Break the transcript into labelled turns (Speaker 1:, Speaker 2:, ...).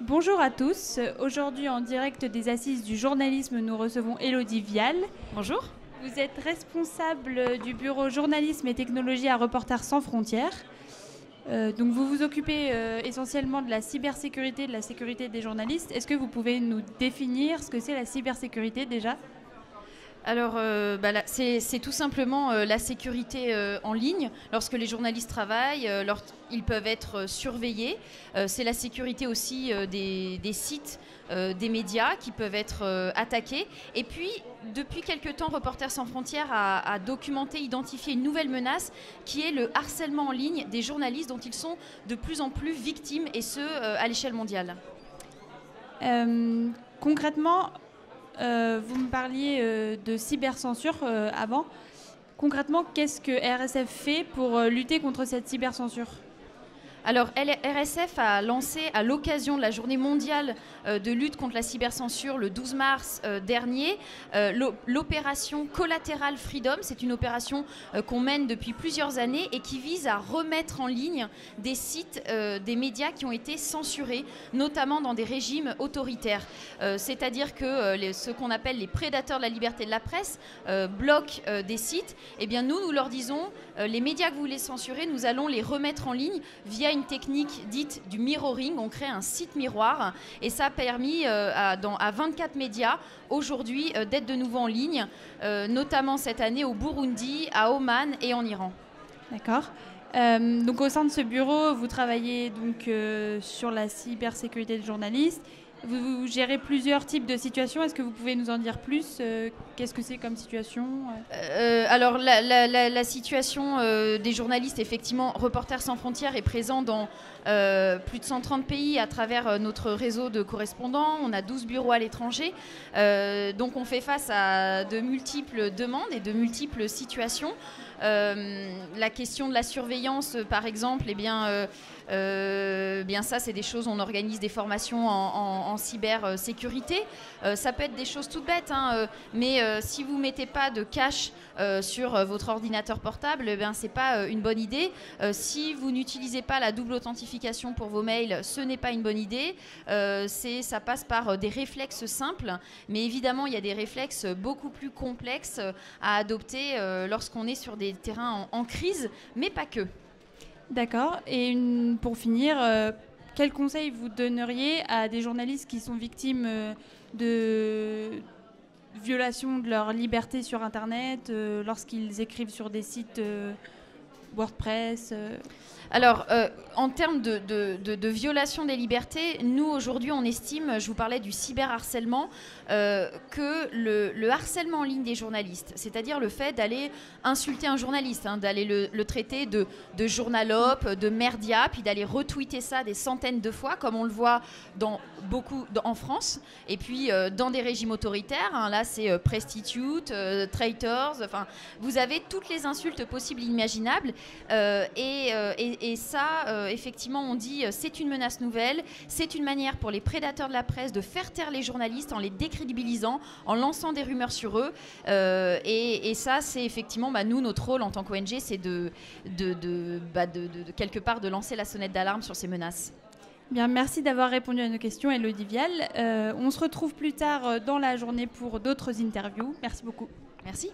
Speaker 1: Bonjour à tous. Aujourd'hui, en direct des Assises du journalisme, nous recevons Élodie Vial.
Speaker 2: Bonjour.
Speaker 1: Vous êtes responsable du bureau journalisme et technologie à Reporters sans frontières. Donc vous vous occupez essentiellement de la cybersécurité, de la sécurité des journalistes. Est-ce que vous pouvez nous définir ce que c'est la cybersécurité déjà ?
Speaker 2: Alors, c'est tout simplement la sécurité en ligne. Lorsque les journalistes travaillent, ils peuvent être surveillés. C'est la sécurité aussi des sites, des médias qui peuvent être attaqués. Et puis, depuis quelque temps, Reporters sans frontières a documenté, identifié une nouvelle menace qui est le harcèlement en ligne des journalistes dont ils sont de plus en plus victimes, et ce, à l'échelle mondiale.
Speaker 1: Concrètement, vous me parliez de cybercensure avant. Concrètement, qu'est-ce que RSF fait pour lutter contre cette cybercensure ?
Speaker 2: Alors, RSF a lancé à l'occasion de la journée mondiale de lutte contre la cybercensure le 12 mars dernier l'opération Collateral Freedom. C'est une opération qu'on mène depuis plusieurs années et qui vise à remettre en ligne des sites, des médias qui ont été censurés, notamment dans des régimes autoritaires. C'est-à-dire que ce qu'on appelle les prédateurs de la liberté de la presse bloquent des sites. Eh bien, nous leur disons, les médias que vous voulez censurer, nous allons les remettre en ligne via une technique dite du mirroring. On crée un site miroir et ça a permis à 24 médias aujourd'hui d'être de nouveau en ligne, notamment cette année au Burundi, à Oman et en Iran.
Speaker 1: D'accord. Donc au sein de ce bureau, vous travaillez donc sur la cybersécurité des journalistes. Vous gérez plusieurs types de situations. Est-ce que vous pouvez nous en dire plus ? Qu'est-ce que c'est comme situation ?
Speaker 2: Alors, la situation des journalistes, effectivement, Reporters sans frontières est présent dans plus de 130 pays à travers notre réseau de correspondants. On a 12 bureaux à l'étranger. Donc, on fait face à de multiples demandes et de multiples situations. La question de la surveillance, par exemple, bien ça, c'est des choses, on organise des formations en cybersécurité. Ça peut être des choses toutes bêtes, mais si vous ne mettez pas de cache sur votre ordinateur portable, c'est pas une bonne idée. Si vous n'utilisez pas la double authentification pour vos mails, ce n'est pas une bonne idée. Ça passe par des réflexes simples, mais évidemment, il y a des réflexes beaucoup plus complexes à adopter lorsqu'on est sur des terrains en crise, mais pas que.
Speaker 1: D'accord. Et pour finir, quel conseil vous donneriez à des journalistes qui sont victimes de violations de leur liberté sur Internet lorsqu'ils écrivent sur des sites WordPress
Speaker 2: Alors, en termes de violation des libertés, nous, aujourd'hui, on estime, je vous parlais du cyberharcèlement, que le harcèlement en ligne des journalistes, c'est-à-dire le fait d'aller insulter un journaliste, d'aller le traiter de journalope, de merdia, puis d'aller retweeter ça des centaines de fois, comme on le voit en France, et puis dans des régimes autoritaires. Là, c'est prostitute, traitors, enfin, vous avez toutes les insultes possibles et imaginables, et ça, effectivement, on dit c'est une menace nouvelle, c'est une manière pour les prédateurs de la presse de faire taire les journalistes en les décrédibilisant, en lançant des rumeurs sur eux. Et ça, c'est effectivement, nous, notre rôle en tant qu'ONG, c'est de quelque part de lancer la sonnette d'alarme sur ces menaces.
Speaker 1: Bien, merci d'avoir répondu à nos questions, Élodie Vial. On se retrouve plus tard dans la journée pour d'autres interviews. Merci beaucoup.
Speaker 2: Merci.